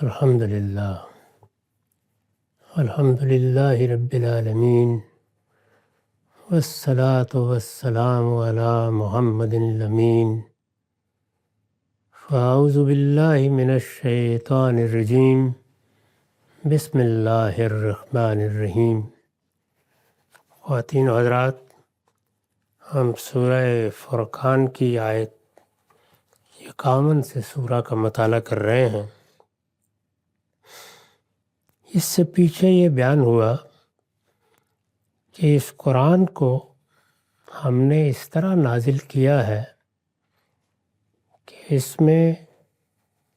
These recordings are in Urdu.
الحمد للہ رب العالمین والصلاة والسلام علی محمد الامین فاعوذ باللہ من الشیطان الرجیم بسم اللہ الرحمن الرحیم۔ خواتین و حضرات، ہم سورہ فرقان کی آیت 51 سے سورہ کا مطالعہ کر رہے ہیں۔ اس سے پیچھے یہ بیان ہوا کہ اس قرآن کو ہم نے اس طرح نازل کیا ہے کہ اس میں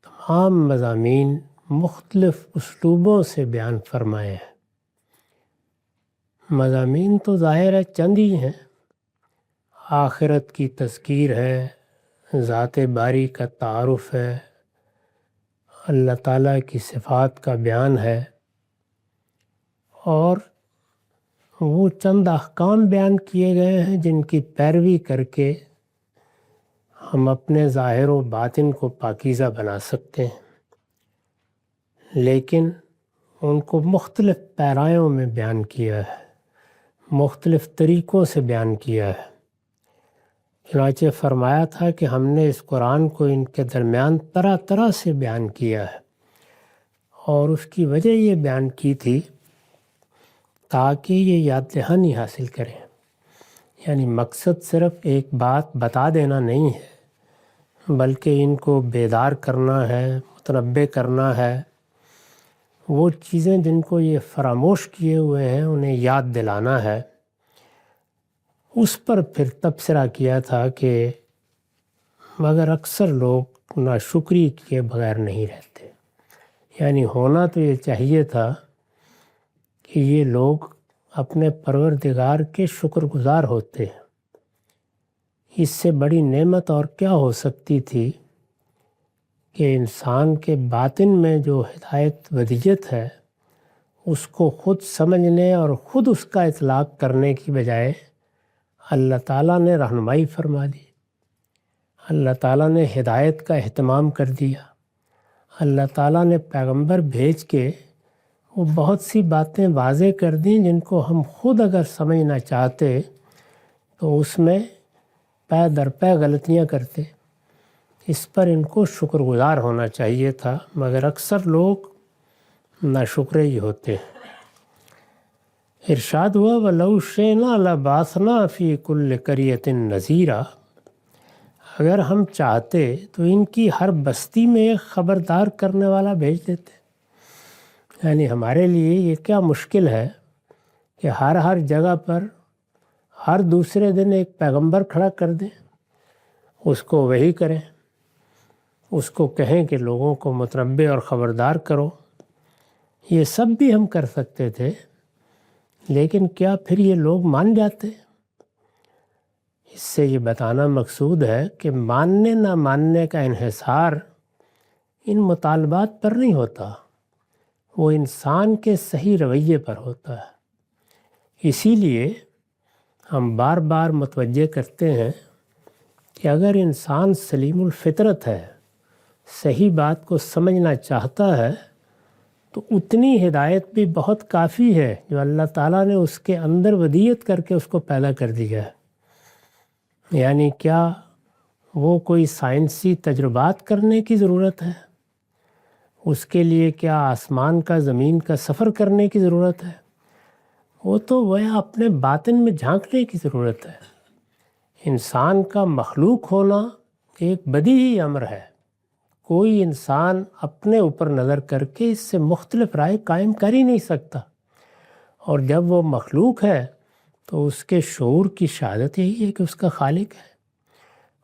تمام مضامین مختلف اسلوبوں سے بیان فرمائے ہیں۔ مضامین تو ظاہر ہے چند ہی ہیں، آخرت کی تذکیر ہے، ذات باری کا تعارف ہے، اللہ تعالیٰ کی صفات کا بیان ہے، اور وہ چند احکام بیان کیے گئے ہیں جن کی پیروی کر کے ہم اپنے ظاہر و باطن کو پاکیزہ بنا سکتے ہیں، لیکن ان کو مختلف پیرایوں میں بیان کیا ہے، مختلف طریقوں سے بیان کیا ہے۔ چنانچہ فرمایا تھا کہ ہم نے اس قرآن کو ان کے درمیان طرح طرح سے بیان کیا ہے، اور اس کی وجہ یہ بیان کی تھی تاکہ یہ یاد دہانی حاصل کریں۔ یعنی مقصد صرف ایک بات بتا دینا نہیں ہے، بلکہ ان کو بیدار کرنا ہے، متنبہ کرنا ہے، وہ چیزیں جن کو یہ فراموش کیے ہوئے ہیں انہیں یاد دلانا ہے۔ اس پر پھر تبصرہ کیا تھا کہ مگر اکثر لوگ ناشکری کے بغیر نہیں رہتے۔ یعنی ہونا تو یہ چاہیے تھا کہ یہ لوگ اپنے پروردگار کے شکر گزار ہوتے ہیں۔ اس سے بڑی نعمت اور کیا ہو سکتی تھی کہ انسان کے باطن میں جو ہدایت ودیت ہے اس کو خود سمجھنے اور خود اس کا اطلاق کرنے کی بجائے اللہ تعالیٰ نے رہنمائی فرما دی، اللہ تعالیٰ نے ہدایت کا اہتمام کر دیا، اللہ تعالیٰ نے پیغمبر بھیج کے وہ بہت سی باتیں واضح کر دیں جن کو ہم خود اگر سمجھنا چاہتے تو اس میں پے در پے غلطیاں کرتے۔ اس پر ان کو شکر گزار ہونا چاہیے تھا، مگر اکثر لوگ ناشکرے ہی ہوتے ہیں۔ ارشاد ہوا وَلَوْ شِئْنَا لَبَعَثْنَا فِي كُلِّ قَرْيَةٍ نَذِيرًا، اگر ہم چاہتے تو ان کی ہر بستی میں ایک خبردار کرنے والا بھیج دیتے۔ یعنی ہمارے لیے یہ کیا مشکل ہے کہ ہر جگہ پر ہر دوسرے دن ایک پیغمبر کھڑا کر دیں، اس کو وحی کریں، اس کو کہیں کہ لوگوں کو متنبہ اور خبردار کرو۔ یہ سب بھی ہم کر سکتے تھے، لیکن کیا پھر یہ لوگ مان جاتے؟ اس سے یہ بتانا مقصود ہے کہ ماننے نہ ماننے کا انحصار ان مطالبات پر نہیں ہوتا، وہ انسان کے صحیح رویے پر ہوتا ہے۔ اسی لیے ہم بار بار متوجہ کرتے ہیں کہ اگر انسان سلیم الفطرت ہے، صحیح بات کو سمجھنا چاہتا ہے، تو اتنی ہدایت بھی بہت کافی ہے جو اللہ تعالیٰ نے اس کے اندر ودیت کر کے اس کو پیدا کر دیا ہے۔ یعنی کیا وہ کوئی سائنسی تجربات کرنے کی ضرورت ہے؟ اس کے لیے کیا آسمان کا زمین کا سفر کرنے کی ضرورت ہے؟ وہ تو اپنے باطن میں جھانکنے کی ضرورت ہے۔ انسان کا مخلوق ہونا ایک بدیہی امر ہے، کوئی انسان اپنے اوپر نظر کر کے اس سے مختلف رائے قائم کر ہی نہیں سکتا، اور جب وہ مخلوق ہے تو اس کے شعور کی شہادت یہی ہے کہ اس کا خالق ہے۔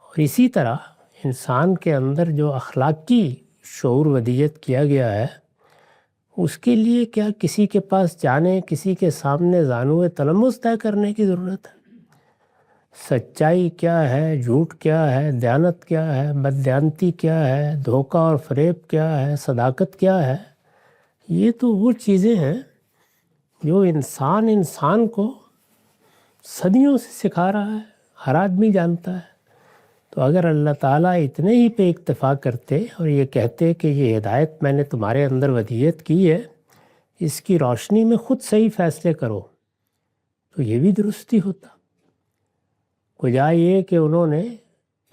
اور اسی طرح انسان کے اندر جو اخلاقی شعور ودیت کیا گیا ہے، اس کے لیے کیا کسی کے پاس جانے، کسی کے سامنے زانوِ تلمس طے کرنے کی ضرورت ہے؟ سچائی کیا ہے، جھوٹ کیا ہے، دیانت کیا ہے، بددیانتی کیا ہے، دھوکہ اور فریب کیا ہے، صداقت کیا ہے؟ یہ تو وہ چیزیں ہیں جو انسان کو صدیوں سے سکھا رہا ہے، ہر آدمی جانتا ہے۔ تو اگر اللہ تعالیٰ اتنے ہی پہ اکتفا کرتے اور یہ کہتے کہ یہ ہدایت میں نے تمہارے اندر ودیت کی ہے، اس کی روشنی میں خود صحیح فیصلے کرو، تو یہ بھی درستی ہوتا۔ وجہ یہ کہ انہوں نے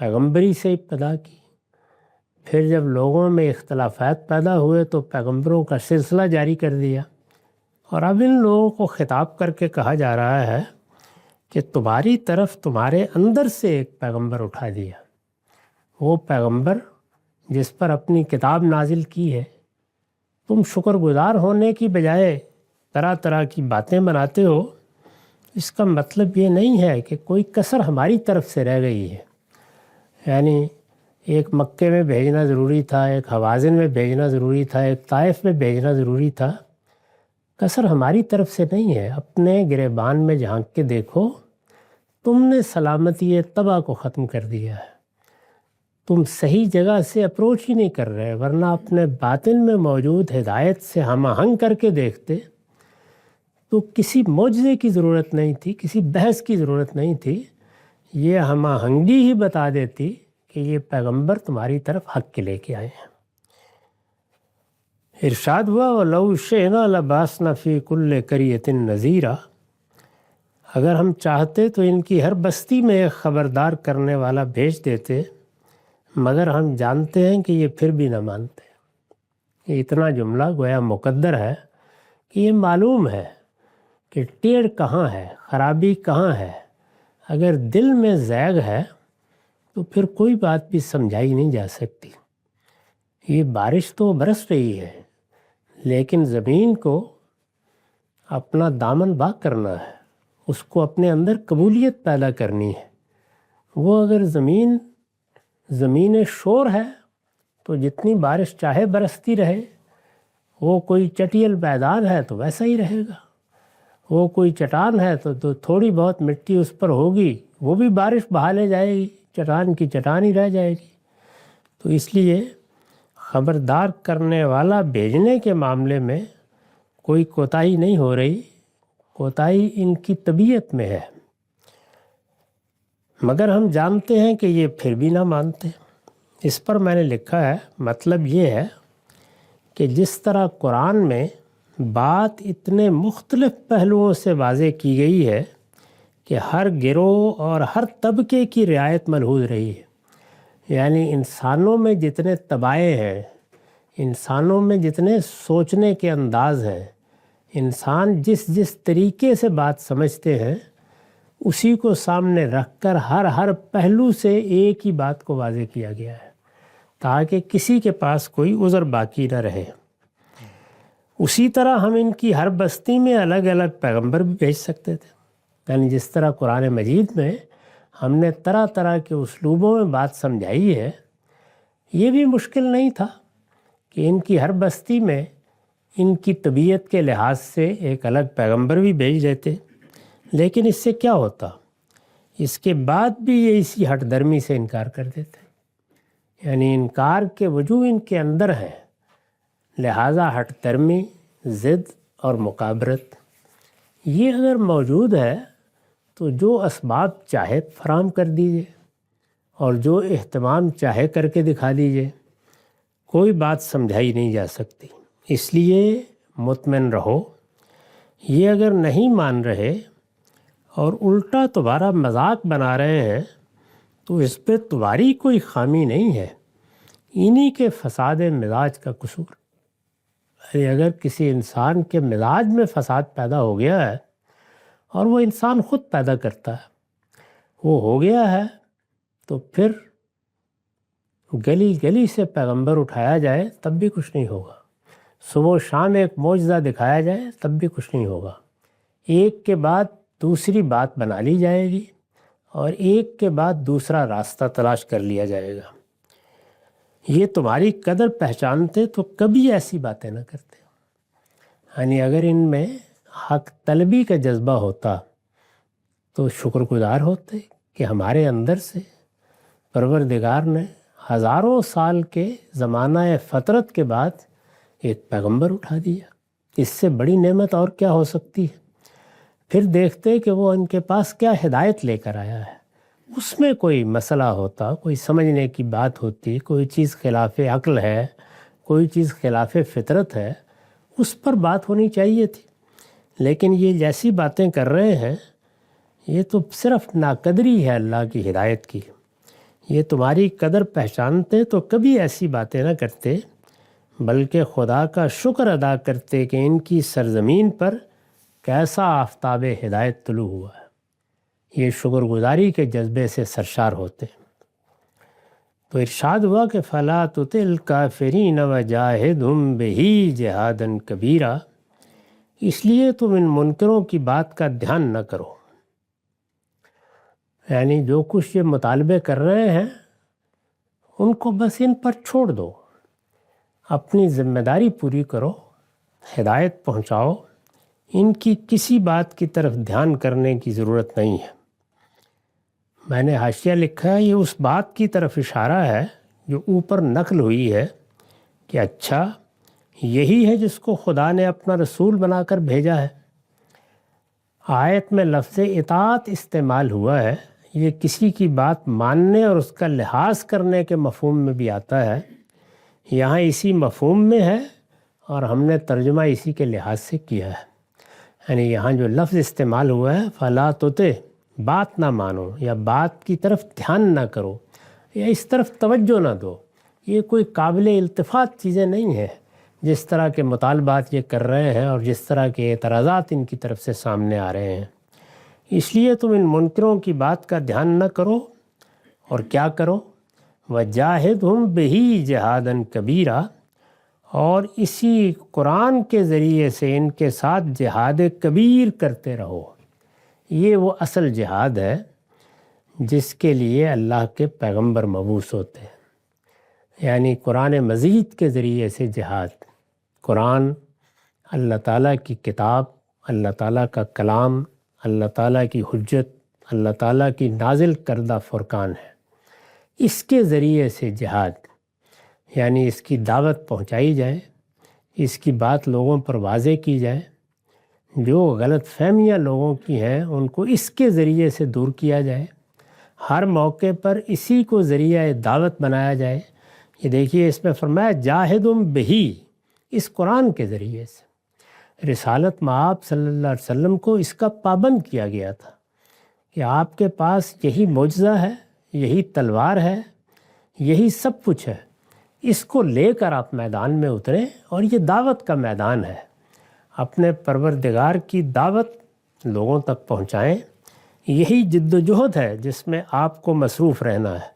پیغمبری سے ابتدا کی، پھر جب لوگوں میں اختلافات پیدا ہوئے تو پیغمبروں کا سلسلہ جاری کر دیا، اور اب ان لوگوں کو خطاب کر کے کہا جا رہا ہے کہ تمہاری طرف تمہارے اندر سے ایک پیغمبر اٹھا دیا، وہ پیغمبر جس پر اپنی کتاب نازل کی ہے، تم شکر گزار ہونے کی بجائے طرح طرح کی باتیں بناتے ہو۔ اس کا مطلب یہ نہیں ہے کہ کوئی کسر ہماری طرف سے رہ گئی ہے، یعنی ایک مکے میں بھیجنا ضروری تھا، ایک حوازن میں بھیجنا ضروری تھا، ایک طائف میں بھیجنا ضروری تھا۔ کسر ہماری طرف سے نہیں ہے۔ اپنے گریبان میں جھانک کے دیکھو، تم نے سلامتی طبع کو ختم کر دیا ہے، تم صحیح جگہ سے اپروچ ہی نہیں کر رہے، ورنہ اپنے باطن میں موجود ہدایت سے ہم آہنگ کر کے دیکھتے تو کسی معجزے کی ضرورت نہیں تھی، کسی بحث کی ضرورت نہیں تھی، یہ ہم آہنگی ہی بتا دیتی کہ یہ پیغمبر تمہاری طرف حق کے لے کے آئے ہیں۔ ارشاد ہوا وَلَوْ شِئْنَا لَبَعَثْنَا فِي كُلِّ قَرْيَةٍ نَذِيرًا، اگر ہم چاہتے تو ان کی ہر بستی میں ایک خبردار کرنے والا بھیج دیتے، مگر ہم جانتے ہیں کہ یہ پھر بھی نہ مانتے۔ یہ اتنا جملہ گویا مقدر ہے کہ یہ معلوم ہے کہ ٹیڑھ کہاں ہے، خرابی کہاں ہے۔ اگر دل میں زیغ ہے تو پھر کوئی بات بھی سمجھائی نہیں جا سکتی۔ یہ بارش تو برس رہی ہے، لیکن زمین کو اپنا دامن باغ کرنا ہے، اس کو اپنے اندر قبولیت پیدا کرنی ہے۔ وہ اگر زمین شور ہے تو جتنی بارش چاہے برستی رہے، وہ کوئی چٹیل میدان ہے تو ویسا ہی رہے گا، وہ کوئی چٹان ہے تو تھوڑی بہت مٹی اس پر ہوگی، وہ بھی بارش بہا لے جائے گی، چٹان کی چٹان ہی رہ جائے گی۔ تو اس لیے خبردار کرنے والا بھیجنے کے معاملے میں کوئی کوتاہی نہیں ہو رہی، کوتاہی ان کی طبیعت میں ہے، مگر ہم جانتے ہیں کہ یہ پھر بھی نہ مانتے۔ اس پر میں نے لکھا ہے، مطلب یہ ہے کہ جس طرح قرآن میں بات اتنے مختلف پہلوؤں سے واضح کی گئی ہے کہ ہر گروہ اور ہر طبقے کی رعایت ملحوظ رہی ہے، یعنی انسانوں میں جتنے طبائع ہیں، انسانوں میں جتنے سوچنے کے انداز ہیں، انسان جس طریقے سے بات سمجھتے ہیں، اسی کو سامنے رکھ کر ہر پہلو سے ایک ہی بات کو واضح کیا گیا ہے تاکہ کسی کے پاس کوئی عذر باقی نہ رہے۔ اسی طرح ہم ان کی ہر بستی میں الگ الگ پیغمبر بھی بھیج سکتے تھے، یعنی جس طرح قرآن مجید میں ہم نے طرح طرح کے اسلوبوں میں بات سمجھائی ہے، یہ بھی مشکل نہیں تھا کہ ان کی ہر بستی میں ان کی طبیعت کے لحاظ سے ایک الگ پیغمبر بھی بھیج دیتے۔ لیکن اس سے کیا ہوتا؟ اس کے بعد بھی یہ اسی ہٹ درمی سے انکار کر دیتے، یعنی انکار کے وجوہ ان کے اندر ہے، لہٰذا ہٹ درمی، ضد اور مقابرت یہ اگر موجود ہے تو جو اسباب چاہے فراہم کر دیجئے اور جو اہتمام چاہے کر کے دکھا دیجئے، کوئی بات سمجھائی نہیں جا سکتی۔ اس لیے مطمئن رہو، یہ اگر نہیں مان رہے اور الٹا تمہارا مذاق بنا رہے ہیں تو اس پہ تمہاری کوئی خامی نہیں ہے، انہی کے فساد مزاج کا قصور۔ اگر کسی انسان کے مزاج میں فساد پیدا ہو گیا ہے، اور وہ انسان خود پیدا کرتا ہے، وہ ہو گیا ہے، تو پھر گلی گلی سے پیغمبر اٹھایا جائے تب بھی کچھ نہیں ہوگا، صبح و شام ایک معجزہ دکھایا جائے تب بھی کچھ نہیں ہوگا، ایک کے بعد دوسری بات بنا لی جائے گی اور ایک کے بعد دوسرا راستہ تلاش کر لیا جائے گا۔ یہ تمہاری قدر پہچانتے تو کبھی ایسی باتیں نہ کرتے، یعنی اگر ان میں حق طلبی کا جذبہ ہوتا تو شکر گزار ہوتے کہ ہمارے اندر سے پروردگار نے ہزاروں سال کے زمانہ فطرت کے بعد ایک پیغمبر اٹھا دیا، اس سے بڑی نعمت اور کیا ہو سکتی ہے۔ پھر دیکھتے کہ وہ ان کے پاس کیا ہدایت لے کر آیا ہے، اس میں کوئی مسئلہ ہوتا، کوئی سمجھنے کی بات ہوتی، کوئی چیز خلاف عقل ہے، کوئی چیز خلاف فطرت ہے، اس پر بات ہونی چاہیے تھی۔ لیکن یہ جیسی باتیں کر رہے ہیں یہ تو صرف ناقدری ہے اللہ کی ہدایت کی۔ یہ تمہاری قدر پہچانتے تو کبھی ایسی باتیں نہ کرتے، بلکہ خدا کا شکر ادا کرتے کہ ان کی سرزمین پر کیسا آفتاب ہدایت طلوع ہوا ہے۔ یہ شکر گزاری کے جذبے سے سرشار ہوتے ہیں۔ تو ارشاد ہوا کہ فَلَا تُطِعِ الْكَافِرِينَ وَجَاهِدْهُمْ بِهِ جِهَادًا كَبِيرًا، اس لیے تم ان منکروں کی بات کا دھیان نہ کرو، یعنی جو کچھ یہ مطالبے کر رہے ہیں ان کو بس ان پر چھوڑ دو، اپنی ذمہ داری پوری کرو، ہدایت پہنچاؤ، ان کی کسی بات کی طرف دھیان کرنے کی ضرورت نہیں ہے۔ میں نے حاشیہ لکھا ہے، یہ اس بات کی طرف اشارہ ہے جو اوپر نقل ہوئی ہے کہ اچھا یہی ہے جس کو خدا نے اپنا رسول بنا کر بھیجا ہے۔ آیت میں لفظ اطاعت استعمال ہوا ہے، یہ کسی کی بات ماننے اور اس کا لحاظ کرنے کے مفہوم میں بھی آتا ہے، یہاں اسی مفہوم میں ہے اور ہم نے ترجمہ اسی کے لحاظ سے کیا ہے۔ یعنی یہاں جو لفظ استعمال ہوا ہے فَلَا تُطِعْ، بات نہ مانو یا بات کی طرف دھیان نہ کرو یا اس طرف توجہ نہ دو، یہ کوئی قابل التفات چیزیں نہیں ہیں جس طرح کے مطالبات یہ کر رہے ہیں اور جس طرح کے اعتراضات ان کی طرف سے سامنے آ رہے ہیں۔ اس لیے تم ان منکروں کی بات کا دھیان نہ کرو، اور کیا کرو؟ وَجَاهِدْهُمْ بِهِ جِهَادًا كَبِيرًا، اور اسی قرآن کے ذریعے سے ان کے ساتھ جہاد کبیر کرتے رہو۔ یہ وہ اصل جہاد ہے جس کے لیے اللہ کے پیغمبر مبعوث ہوتے ہیں، یعنی قرآن مجید کے ذریعے سے جہاد۔ قرآن اللہ تعالیٰ کی کتاب، اللہ تعالیٰ کا کلام، اللہ تعالیٰ کی حجت، اللہ تعالیٰ کی نازل کردہ فرقان ہے۔ اس کے ذریعے سے جہاد، یعنی اس کی دعوت پہنچائی جائے، اس کی بات لوگوں پر واضح کی جائے، جو غلط فہمیاں لوگوں کی ہیں ان کو اس کے ذریعے سے دور کیا جائے، ہر موقع پر اسی کو ذریعہ دعوت بنایا جائے۔ یہ دیکھیے اس میں فرمایا جاہدم بہی، اس قرآن کے ذریعے سے۔ رسالت مآب صلی اللہ علیہ وسلم کو اس کا پابند کیا گیا تھا کہ آپ کے پاس یہی معجزہ ہے، یہی تلوار ہے، یہی سب کچھ ہے، اس کو لے کر آپ میدان میں اتریں اور یہ دعوت کا میدان ہے۔ اپنے پروردگار کی دعوت لوگوں تک پہنچائیں، یہی جد و جہد ہے جس میں آپ کو مصروف رہنا ہے۔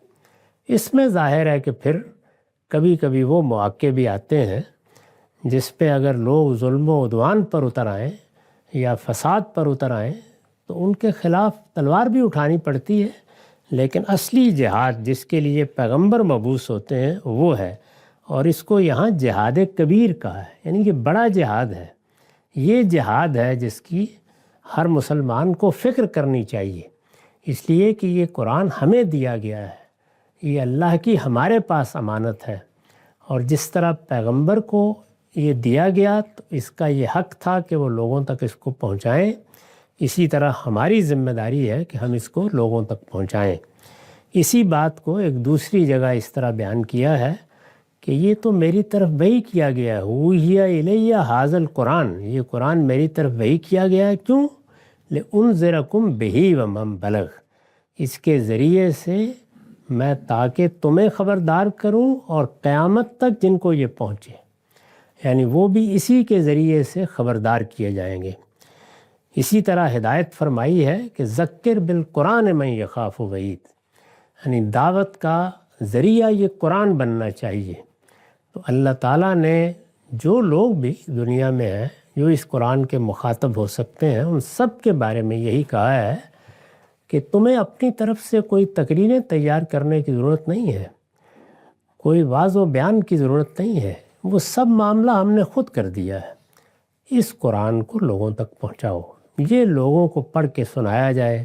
اس میں ظاہر ہے کہ پھر کبھی کبھی وہ مواقع بھی آتے ہیں جس پہ اگر لوگ ظلم و عدوان پر اتر آئیں یا فساد پر اتر آئیں تو ان کے خلاف تلوار بھی اٹھانی پڑتی ہے، لیکن اصلی جہاد جس کے لیے پیغمبر مبعوث ہوتے ہیں وہ ہے، اور اس کو یہاں جہاد کبیر کہا ہے، یعنی یہ بڑا جہاد ہے۔ یہ جہاد ہے جس کی ہر مسلمان کو فکر کرنی چاہیے، اس لیے کہ یہ قرآن ہمیں دیا گیا ہے، یہ اللہ کی ہمارے پاس امانت ہے، اور جس طرح پیغمبر کو یہ دیا گیا تو اس کا یہ حق تھا کہ وہ لوگوں تک اس کو پہنچائیں، اسی طرح ہماری ذمہ داری ہے کہ ہم اس کو لوگوں تک پہنچائیں۔ اسی بات کو ایک دوسری جگہ اس طرح بیان کیا ہے کہ یہ تو میری طرف وحی کیا گیا ہے، اوحی الیہ ھذا القرآن، یہ قرآن میری طرف وحی کیا گیا ہے، کیوں؟ لِأُنذِرَکُم بِہِ وَمَن بَلَغَ، اس کے ذریعے سے میں تاکہ تمہیں خبردار کروں اور قیامت تک جن کو یہ پہنچے، یعنی وہ بھی اسی کے ذریعے سے خبردار کیے جائیں گے۔ اسی طرح ہدایت فرمائی ہے کہ ذکر بالقرآن من یخاف وعید، یعنی دعوت کا ذریعہ یہ قرآن بننا چاہیے۔ تو اللہ تعالیٰ نے جو لوگ بھی دنیا میں ہیں جو اس قرآن کے مخاطب ہو سکتے ہیں ان سب کے بارے میں یہی کہا ہے کہ تمہیں اپنی طرف سے کوئی تقریریں تیار کرنے کی ضرورت نہیں ہے، کوئی واضح و بیان کی ضرورت نہیں ہے، وہ سب معاملہ ہم نے خود کر دیا ہے۔ اس قرآن کو لوگوں تک پہنچاؤ، یہ لوگوں کو پڑھ کے سنایا جائے،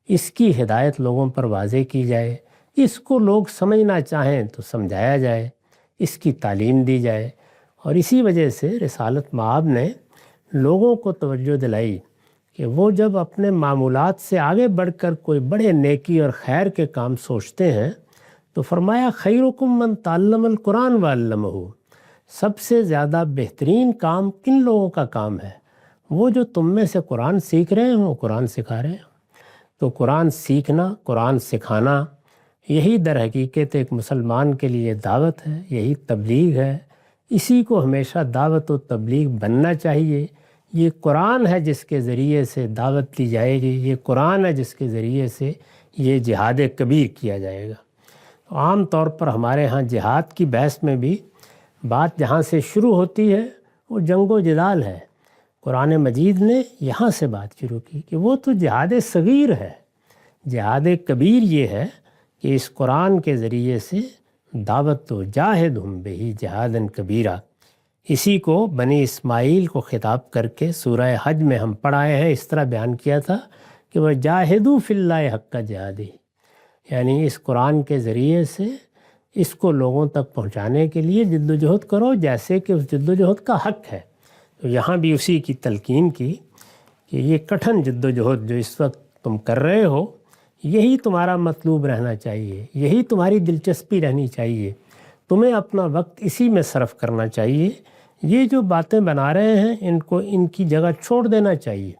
اس کی ہدایت لوگوں پر واضح کی جائے، اس کو لوگ سمجھنا چاہیں تو سمجھایا جائے، اس کی تعلیم دی جائے۔ اور اسی وجہ سے رسالت مآب نے لوگوں کو توجہ دلائی کہ وہ جب اپنے معمولات سے آگے بڑھ کر کوئی بڑے نیکی اور خیر کے کام سوچتے ہیں تو فرمایا خیرکم من تعلم القرآن وعلمہ، سب سے زیادہ بہترین کام کن لوگوں کا کام ہے؟ وہ جو تم میں سے قرآن سیکھ رہے ہوں، قرآن سکھا رہے ہوں۔ تو قرآن سیکھنا، قرآن سکھانا، یہی در حقیقت ایک مسلمان کے لیے دعوت ہے، یہی تبلیغ ہے۔ اسی کو ہمیشہ دعوت و تبلیغ بننا چاہیے۔ یہ قرآن ہے جس کے ذریعے سے دعوت دی جائے گی، یہ قرآن ہے جس کے ذریعے سے یہ جہاد کبیر کیا جائے گا۔ عام طور پر ہمارے ہاں جہاد کی بحث میں بھی بات جہاں سے شروع ہوتی ہے وہ جنگ و جدال ہے۔ قرآن مجید نے یہاں سے بات شروع کی کہ وہ تو جہاد صغیر ہے۔ جہاد کبیر یہ ہے کہ اس قرآن کے ذریعے سے دعوت و جاہدہم بہ جہادا کبیرا، اسی کو بنی اسماعیل کو خطاب کر کے سورہ حج میں ہم پڑھائے ہیں، اس طرح بیان کیا تھا کہ وہ جاہدوا فی اللہ حق جہادہ، یعنی اس قرآن کے ذریعے سے اس کو لوگوں تک پہنچانے کے لیے جد و جہد کرو جیسے کہ اس جد و جہد کا حق ہے۔ تو یہاں بھی اسی کی تلقین کی کہ یہ کٹھن جد و جہد جو اس وقت تم کر رہے ہو، یہی تمہارا مطلوب رہنا چاہیے، یہی تمہاری دلچسپی رہنی چاہیے، تمہیں اپنا وقت اسی میں صرف کرنا چاہیے۔ یہ جو باتیں بنا رہے ہیں ان کی جگہ چھوڑ دینا چاہیے۔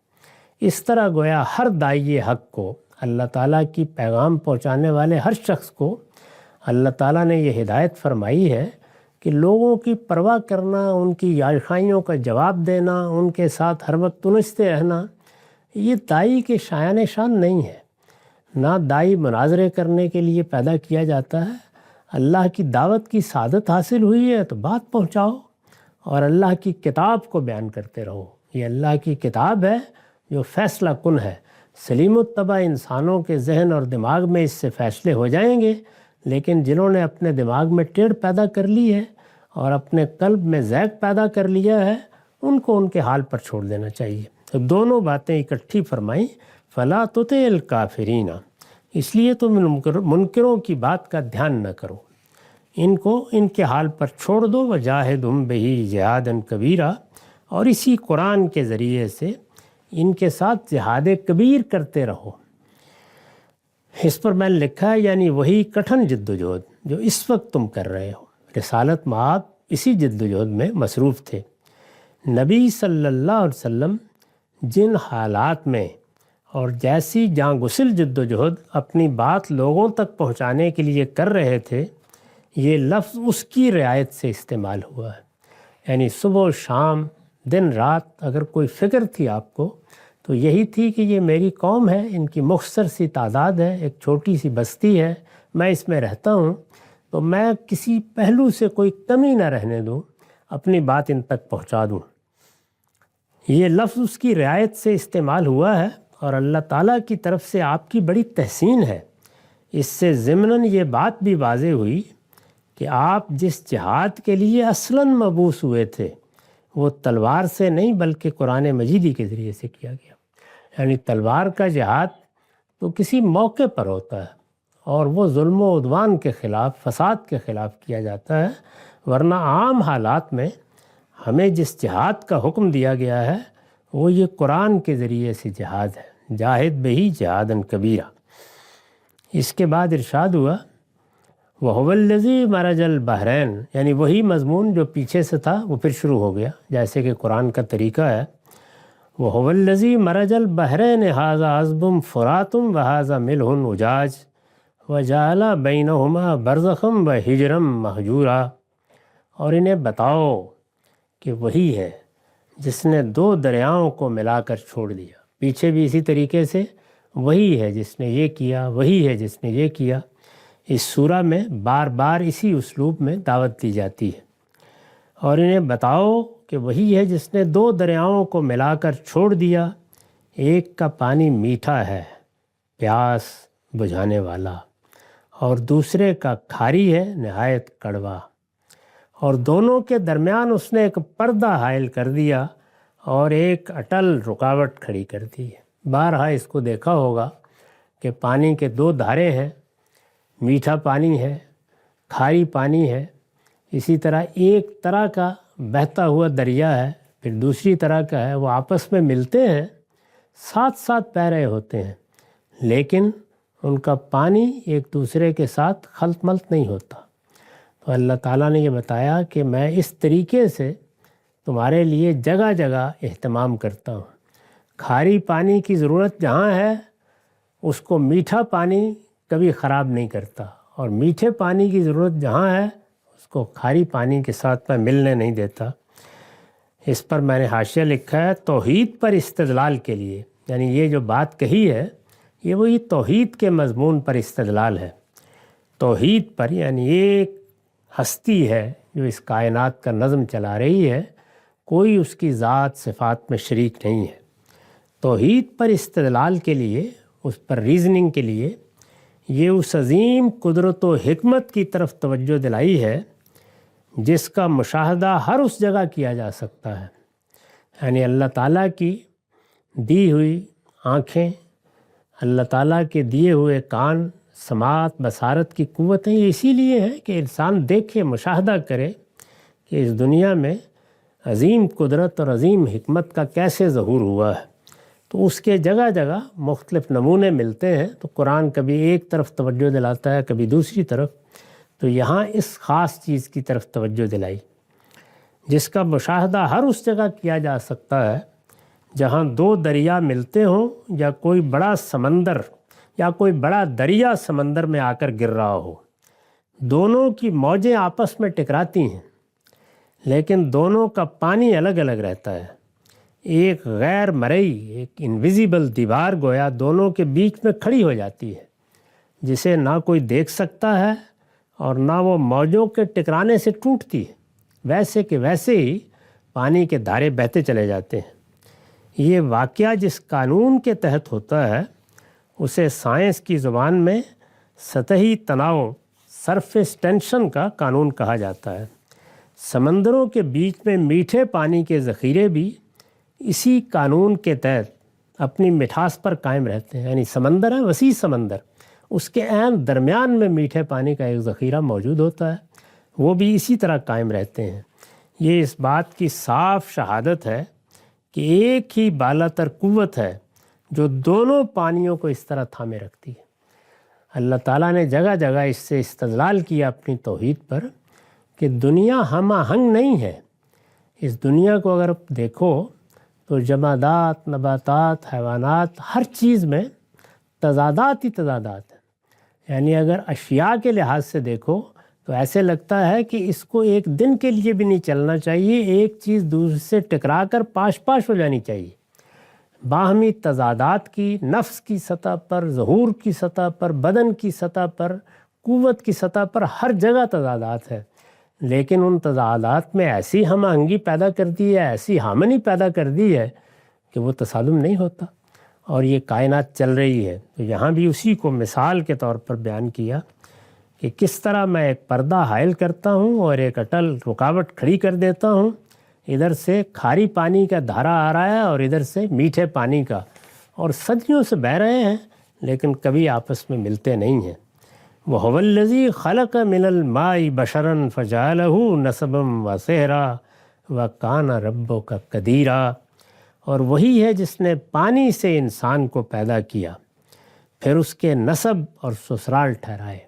اس طرح گویا ہر داعی حق کو، اللہ تعالیٰ کی پیغام پہنچانے والے ہر شخص کو اللہ تعالیٰ نے یہ ہدایت فرمائی ہے کہ لوگوں کی پرواہ کرنا، ان کی یادخائیوں کا جواب دینا، ان کے ساتھ ہر وقت الجھتے رہنا، یہ داعی کے شایان شان نہیں ہے۔ نہ داعی مناظرے کرنے کے لیے پیدا کیا جاتا ہے۔ اللہ کی دعوت کی سعادت حاصل ہوئی ہے تو بات پہنچاؤ اور اللہ کی کتاب کو بیان کرتے رہو۔ یہ اللہ کی کتاب ہے جو فیصلہ کن ہے۔ سلیم الطبع انسانوں کے ذہن اور دماغ میں اس سے فیصلے ہو جائیں گے، لیکن جنہوں نے اپنے دماغ میں ٹیڑھ پیدا کر لی ہے اور اپنے قلب میں زیغ پیدا کر لیا ہے، ان کو ان کے حال پر چھوڑ دینا چاہیے۔ تو دونوں باتیں اکٹھی فرمائیں، فلا تطع الکافرین، اس لیے تم منکروں کی بات کا دھیان نہ کرو، ان کو ان کے حال پر چھوڑ دو، وجاہدہم بہ جہادا کبیرا، اور اسی قرآن کے ذریعے سے ان کے ساتھ جہاد کبیر کرتے رہو۔ اس پر میں نے لکھا ہے یعنی وہی کٹھن جد و جہد جو اس وقت تم کر رہے ہو۔ رسالت مآب اسی جد و جہد میں مصروف تھے۔ نبی صلی اللہ علیہ وسلم جن حالات میں اور جیسی جاں گسل جد و جہد اپنی بات لوگوں تک پہنچانے کے لیے کر رہے تھے، یہ لفظ اس کی رعایت سے استعمال ہوا ہے۔ یعنی صبح و شام، دن رات اگر کوئی فکر تھی آپ کو تو یہی تھی کہ یہ میری قوم ہے، ان کی مختصر سی تعداد ہے، ایک چھوٹی سی بستی ہے، میں اس میں رہتا ہوں، تو میں کسی پہلو سے کوئی کمی نہ رہنے دوں، اپنی بات ان تک پہنچا دوں۔ یہ لفظ اس کی رعایت سے استعمال ہوا ہے اور اللہ تعالیٰ کی طرف سے آپ کی بڑی تحسین ہے۔ اس سے ضمناً یہ بات بھی واضح ہوئی کہ آپ جس جہاد کے لیے اصلاً مبعوث ہوئے تھے وہ تلوار سے نہیں بلکہ قرآن مجیدی کے ذریعے سے کیا گیا۔ یعنی تلوار کا جہاد تو کسی موقع پر ہوتا ہے اور وہ ظلم و عدوان کے خلاف، فساد کے خلاف کیا جاتا ہے، ورنہ عام حالات میں ہمیں جس جہاد کا حکم دیا گیا ہے وہ یہ قرآن کے ذریعے سے جہاد ہے، جاہد بہ جہادا کبیرا۔ اس کے بعد ارشاد ہوا وَهُوَ الَّذِي مَرَجَ الْبَحْرَيْنِ، یعنی وہی مضمون جو پیچھے سے تھا وہ پھر شروع ہو گیا، جیسے کہ قرآن کا طریقہ ہے۔ وَهُوَ الَّذِي مَرَجَ الْبَحْرَيْنِ هَذَا عَذْبٌ فُرَاتٌ وَهَذَا مِلْحٌ أُجَاجٌ وَجَعَلَ بَيْنَهُمَا بَرْزَخًا وَحِجْرًا مَحْجُورًا، اور انہیں بتاؤ کہ وہی ہے جس نے دو دریاؤں کو ملا کر چھوڑ دیا۔ پیچھے بھی اسی طریقے سے وہی ہے جس نے یہ کیا، وہی ہے جس نے یہ کیا۔ اس سورہ میں بار بار اسی اسلوب میں دعوت دی جاتی ہے۔ اور انہیں بتاؤ کہ وہی ہے جس نے دو دریاؤں کو ملا کر چھوڑ دیا، ایک کا پانی میٹھا ہے، پیاس بجھانے والا، اور دوسرے کا کھاری ہے، نہایت کڑوا، اور دونوں کے درمیان اس نے ایک پردہ حائل کر دیا اور ایک اٹل رکاوٹ کھڑی کر دی ہے۔ بارہا اس کو دیکھا ہوگا کہ پانی کے دو دھارے ہیں، میٹھا پانی ہے، کھاری پانی ہے، اسی طرح ایک طرح کا بہتا ہوا دریا ہے، پھر دوسری طرح کا ہے، وہ آپس میں ملتے ہیں، ساتھ ساتھ بہہ رہے ہوتے ہیں، لیکن ان کا پانی ایک دوسرے کے ساتھ خلط ملط نہیں ہوتا۔ تو اللہ تعالیٰ نے یہ بتایا کہ میں اس طریقے سے تمہارے لیے جگہ جگہ اہتمام کرتا ہوں۔ کھاری پانی کی ضرورت جہاں ہے اس کو میٹھا پانی کبھی خراب نہیں کرتا، اور میٹھے پانی کی ضرورت جہاں ہے اس کو کھاری پانی کے ساتھ میں ملنے نہیں دیتا۔ اس پر میں نے حاشیہ لکھا ہے توحید پر استدلال کے لیے، یعنی یہ جو بات کہی ہے یہ وہی توحید کے مضمون پر استدلال ہے۔ توحید پر، یعنی ایک ہستی ہے جو اس کائنات کا نظم چلا رہی ہے، کوئی اس کی ذات صفات میں شریک نہیں ہے۔ توحید پر استدلال کے لیے، اس پر ریزننگ کے لیے، یہ اس عظیم قدرت و حکمت کی طرف توجہ دلائی ہے جس کا مشاہدہ ہر اس جگہ کیا جا سکتا ہے۔ یعنی اللہ تعالیٰ کی دی ہوئی آنکھیں، اللہ تعالیٰ کے دیے ہوئے کان، سماعت، بصارت کی قوتیں یہ اسی لیے ہیں کہ انسان دیکھے، مشاہدہ کرے کہ اس دنیا میں عظیم قدرت اور عظیم حکمت کا کیسے ظہور ہوا ہے۔ تو اس کے جگہ جگہ مختلف نمونے ملتے ہیں، تو قرآن کبھی ایک طرف توجہ دلاتا ہے، کبھی دوسری طرف۔ تو یہاں اس خاص چیز کی طرف توجہ دلائی جس کا مشاہدہ ہر اس جگہ کیا جا سکتا ہے جہاں دو دریا ملتے ہوں، یا کوئی بڑا سمندر یا کوئی بڑا دریا سمندر میں آ کر گر رہا ہو۔ دونوں کی موجیں آپس میں ٹکراتی ہیں، لیکن دونوں کا پانی الگ الگ رہتا ہے۔ ایک غیر مرئی، ایک انویزیبل دیوار گویا دونوں کے بیچ میں کھڑی ہو جاتی ہے، جسے نہ کوئی دیکھ سکتا ہے اور نہ وہ موجوں کے ٹکرانے سے ٹوٹتی ہے۔ ویسے کہ ویسے ہی پانی کے دھارے بہتے چلے جاتے ہیں۔ یہ واقعہ جس قانون کے تحت ہوتا ہے اسے سائنس کی زبان میں سطحی تناؤ، سرفیس ٹینشن کا قانون کہا جاتا ہے۔ سمندروں کے بیچ میں میٹھے پانی کے ذخیرے بھی اسی قانون کے تحت اپنی مٹھاس پر قائم رہتے ہیں۔ یعنی سمندر ہے، وسیع سمندر، اس کے عین درمیان میں میٹھے پانی کا ایک ذخیرہ موجود ہوتا ہے، وہ بھی اسی طرح قائم رہتے ہیں۔ یہ اس بات کی صاف شہادت ہے کہ ایک ہی بالا تر قوت ہے جو دونوں پانیوں کو اس طرح تھامے رکھتی ہے۔ اللہ تعالیٰ نے جگہ جگہ اس سے استدلال کیا اپنی توحید پر کہ دنیا ہم آہنگ نہیں ہے۔ اس دنیا کو اگر دیکھو تو جمادات، نباتات، حیوانات، ہر چیز میں تضادات ہی تضادات ہیں۔ یعنی اگر اشیاء کے لحاظ سے دیکھو تو ایسے لگتا ہے کہ اس کو ایک دن کے لیے بھی نہیں چلنا چاہیے، ایک چیز دوسرے سے ٹکرا کر پاش پاش ہو جانی چاہیے۔ باہمی تضادات کی، نفس کی سطح پر، ظہور کی سطح پر، بدن کی سطح پر، قوت کی سطح پر، ہر جگہ تضادات ہے۔ لیکن ان تضادات میں ایسی ہم آہنگی پیدا کر دی ہے، ایسی ہارمنی پیدا کر دی ہے کہ وہ تصادم نہیں ہوتا، اور یہ کائنات چل رہی ہے۔ تو یہاں بھی اسی کو مثال کے طور پر بیان کیا کہ کس طرح میں ایک پردہ حائل کرتا ہوں اور ایک اٹل رکاوٹ کھڑی کر دیتا ہوں۔ ادھر سے کھاری پانی کا دھارا آ رہا ہے اور ادھر سے میٹھے پانی کا، اور صدیوں سے بہہ رہے ہیں لیکن کبھی آپس میں ملتے نہیں ہیں۔ وَهُوَ الَّذِي خَلَقَ مِنَ الْمَاءِ بَشَرًا فَجَعَلَهُ نَسَبًا وَصِهْرًا وَكَانَ رَبُّكَ قَدِيرًا، اور وہی ہے جس نے پانی سے انسان کو پیدا کیا، پھر اس کے نسب اور سسرال ٹھہرائے۔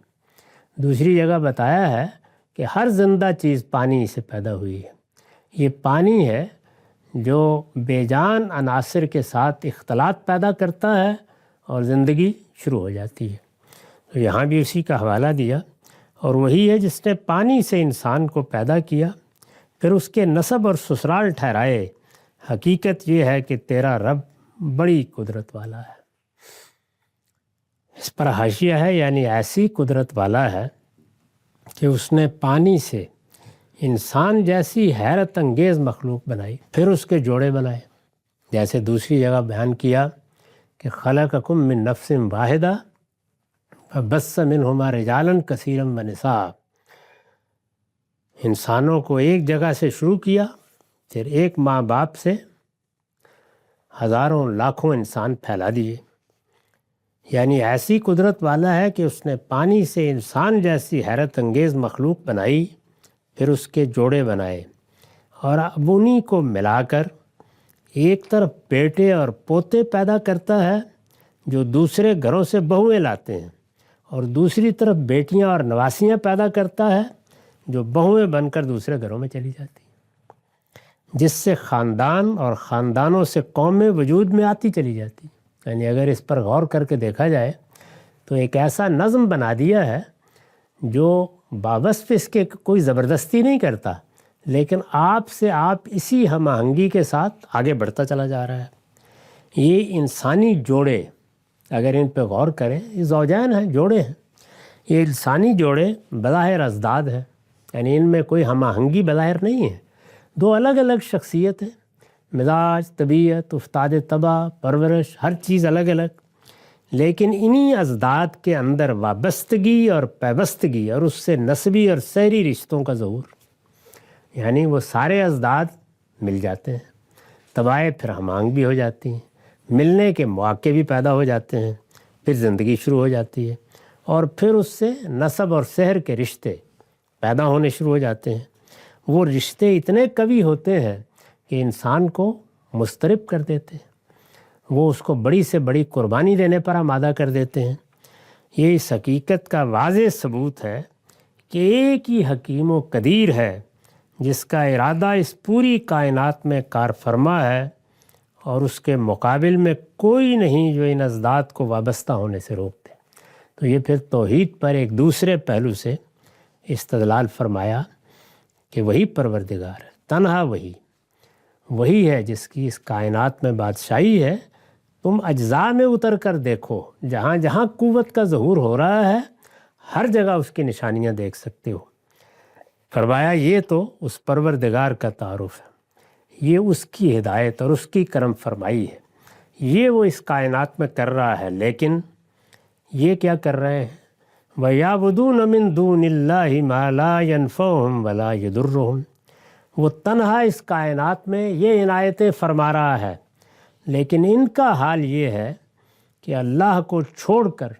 دوسری جگہ بتایا ہے کہ ہر زندہ چیز پانی سے پیدا ہوئی ہے۔ یہ پانی ہے جو بے جان عناصر کے ساتھ اختلاط پیدا کرتا ہے اور زندگی شروع ہو جاتی ہے۔ تو یہاں بھی اسی کا حوالہ دیا، اور وہی ہے جس نے پانی سے انسان کو پیدا کیا، پھر اس کے نسب اور سسرال ٹھہرائے۔ حقیقت یہ ہے کہ تیرا رب بڑی قدرت والا ہے۔ اس پر حاشیہ ہے، یعنی ایسی قدرت والا ہے کہ اس نے پانی سے انسان جیسی حیرت انگیز مخلوق بنائی، پھر اس کے جوڑے بنائے۔ جیسے دوسری جگہ بیان کیا کہ خلقکم من نفس واحدہ فبث منہما رجالا کثیرا ونساء، انسانوں کو ایک جگہ سے شروع کیا، پھر ایک ماں باپ سے ہزاروں لاکھوں انسان پھیلا دیے۔ یعنی ایسی قدرت والا ہے کہ اس نے پانی سے انسان جیسی حیرت انگیز مخلوق بنائی، پھر اس کے جوڑے بنائے، اور اب انہی کو ملا کر ایک طرف بیٹے اور پوتے پیدا کرتا ہے جو دوسرے گھروں سے بہویں لاتے ہیں، اور دوسری طرف بیٹیاں اور نواسیاں پیدا کرتا ہے جو بہویں بن کر دوسرے گھروں میں چلی جاتی ہیں، جس سے خاندان اور خاندانوں سے قومیں وجود میں آتی چلی جاتی ہیں۔ یعنی اگر اس پر غور کر کے دیکھا جائے تو ایک ایسا نظم بنا دیا ہے جو وابستہ اس کے کوئی زبردستی نہیں کرتا، لیکن آپ سے آپ اسی ہم آہنگی کے ساتھ آگے بڑھتا چلا جا رہا ہے۔ یہ انسانی جوڑے اگر ان پہ غور کریں، یہ زوجین ہیں، جوڑے ہیں، یہ انسانی جوڑے بظاہر ازداد ہیں، یعنی ان میں کوئی ہم آہنگی بظاہر نہیں ہے، دو الگ الگ شخصیتیں، مزاج، طبیعت، افتاد طبع، پرورش، ہر چیز الگ الگ، لیکن انہی ازداد کے اندر وابستگی اور پیوستگی اور اس سے نسبی اور سحری رشتوں کا ظہور، یعنی وہ سارے ازداد مل جاتے ہیں، طبائع پھر ہم آہنگ بھی ہو جاتی ہیں، ملنے کے مواقع بھی پیدا ہو جاتے ہیں، پھر زندگی شروع ہو جاتی ہے، اور پھر اس سے نسب اور سحر کے رشتے پیدا ہونے شروع ہو جاتے ہیں۔ وہ رشتے اتنے قوی ہوتے ہیں کہ انسان کو مضطرب کر دیتے ہیں، وہ اس کو بڑی سے بڑی قربانی دینے پر آمادہ کر دیتے ہیں۔ یہ اس حقیقت کا واضح ثبوت ہے کہ ایک ہی حکیم و قدیر ہے جس کا ارادہ اس پوری کائنات میں کار فرما ہے، اور اس کے مقابل میں کوئی نہیں جو ان ازداد کو وابستہ ہونے سے روک دے۔ تو یہ پھر توحید پر ایک دوسرے پہلو سے استدلال فرمایا کہ وہی پروردگار ہے، تنہا وہی ہے جس کی اس کائنات میں بادشاہی ہے۔ تم اجزاء میں اتر کر دیکھو، جہاں جہاں قوت کا ظہور ہو رہا ہے ہر جگہ اس کی نشانیاں دیکھ سکتے ہو۔ فرمایا یہ تو اس پروردگار کا تعارف ہے، یہ اس کی ہدایت اور اس کی کرم فرمائی ہے، یہ وہ اس کائنات میں کر رہا ہے۔ لیکن یہ کیا کر رہے ہیں؟ وَيَعْبُدُونَ مِن دُونِ اللَّهِ مَا لَا يَنْفَعُهُمْ وَلَا يَضُرُّهُمْ۔ وہ تنہا اس کائنات میں یہ عنایتیں فرما رہا ہے، لیکن ان کا حال یہ ہے کہ اللہ کو چھوڑ کر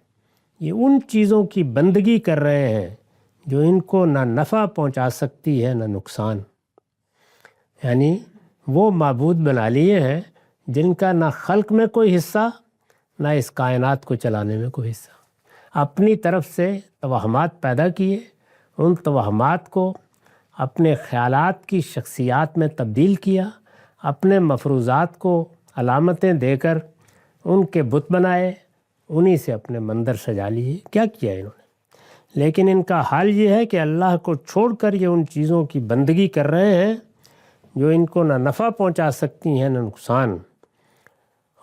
یہ ان چیزوں کی بندگی کر رہے ہیں جو ان کو نہ نفع پہنچا سکتی ہے نہ نقصان، یعنی وہ معبود بنا لیے ہیں جن کا نہ خلق میں کوئی حصہ نہ اس کائنات کو چلانے میں کوئی حصہ۔ اپنی طرف سے توہمات پیدا کیے، ان توہمات کو اپنے خیالات کی شخصیات میں تبدیل کیا، اپنے مفروضات کو علامتیں دے کر ان کے بت بنائے، انہی سے اپنے مندر سجا لیے۔ کیا کیا انہوں نے؟ لیکن ان کا حال یہ ہے کہ اللہ کو چھوڑ کر یہ ان چیزوں کی بندگی کر رہے ہیں جو ان کو نہ نفع پہنچا سکتی ہیں نہ نقصان۔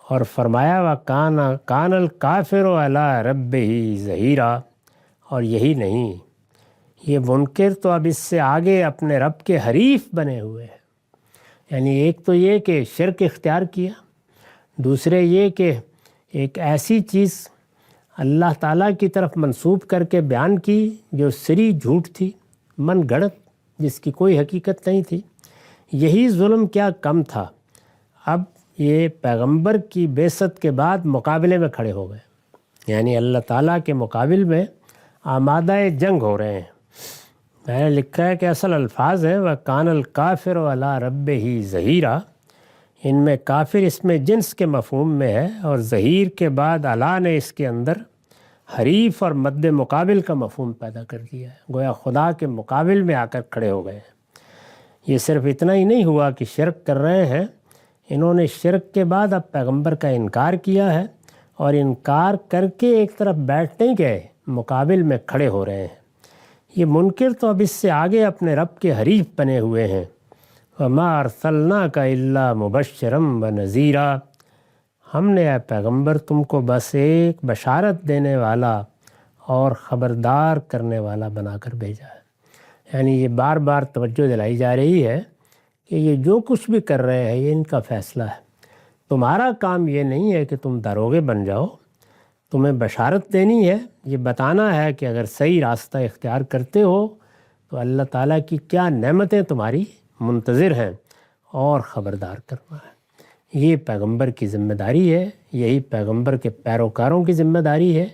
اور فرمایا وَكَانَ الْكَافِرُ عَلَىٰ رَبِّهِ ظَهِيرًا، اور یہی نہیں، یہ منکر تو اب اس سے آگے اپنے رب کے حریف بنے ہوئے ہیں۔ یعنی ایک تو یہ کہ شرک اختیار کیا، دوسرے یہ کہ ایک ایسی چیز اللہ تعالیٰ کی طرف منسوب کر کے بیان کی جو سری جھوٹ تھی، من گھڑت، جس کی کوئی حقیقت نہیں تھی۔ یہی ظلم کیا کم تھا، اب یہ پیغمبر کی بعثت کے بعد مقابلے میں کھڑے ہو گئے، یعنی اللہ تعالیٰ کے مقابل میں آمادہ جنگ ہو رہے ہیں۔ میں نے لکھا ہے کہ اصل الفاظ ہے وَكَانَ الْكَافِرُ عَلَىٰ رَبِّهِ ظَهِيرًا، ان میں کافر اس میں جنس کے مفہوم میں ہے، اور ظہیر کے بعد علا نے اس کے اندر حریف اور مد مقابل کا مفہوم پیدا کر دیا ہے، گویا خدا کے مقابل میں آ کر کھڑے ہو گئے ہیں۔ یہ صرف اتنا ہی نہیں ہوا کہ شرک کر رہے ہیں، انہوں نے شرک کے بعد اب پیغمبر کا انکار کیا ہے، اور انکار کر کے ایک طرف بیٹھ نہیں گئے، مقابل میں کھڑے ہو رہے ہیں۔ یہ منکر تو اب اس سے آگے اپنے رب کے حریف بنے ہوئے ہیں۔ وَمَا أَرْسَلْنَاكَ إِلَّا مُبَشِّرًا وَنَذِيرًا، ہم نے اے پیغمبر تم کو بس ایک بشارت دینے والا اور خبردار کرنے والا بنا کر بھیجا ہے۔ یعنی یہ بار بار توجہ دلائی جا رہی ہے کہ یہ جو کچھ بھی کر رہے ہیں یہ ان کا فیصلہ ہے، تمہارا کام یہ نہیں ہے کہ تم داروغے بن جاؤ، تمہیں بشارت دینی ہے، یہ بتانا ہے کہ اگر صحیح راستہ اختیار کرتے ہو تو اللہ تعالیٰ کی کیا نعمتیں تمہاری منتظر ہیں، اور خبردار کرنا ہے۔ یہ پیغمبر کی ذمہ داری ہے، یہی پیغمبر کے پیروکاروں کی ذمہ داری ہے،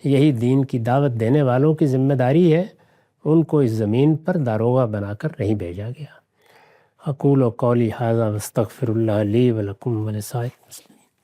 یہی دین کی دعوت دینے والوں کی ذمہ داری ہے۔ ان کو اس زمین پر داروغہ بنا کر نہیں بھیجا گیا۔ اقول قولی ھذا واستغفر اللہ لی ولکم ولسائر المسلمین.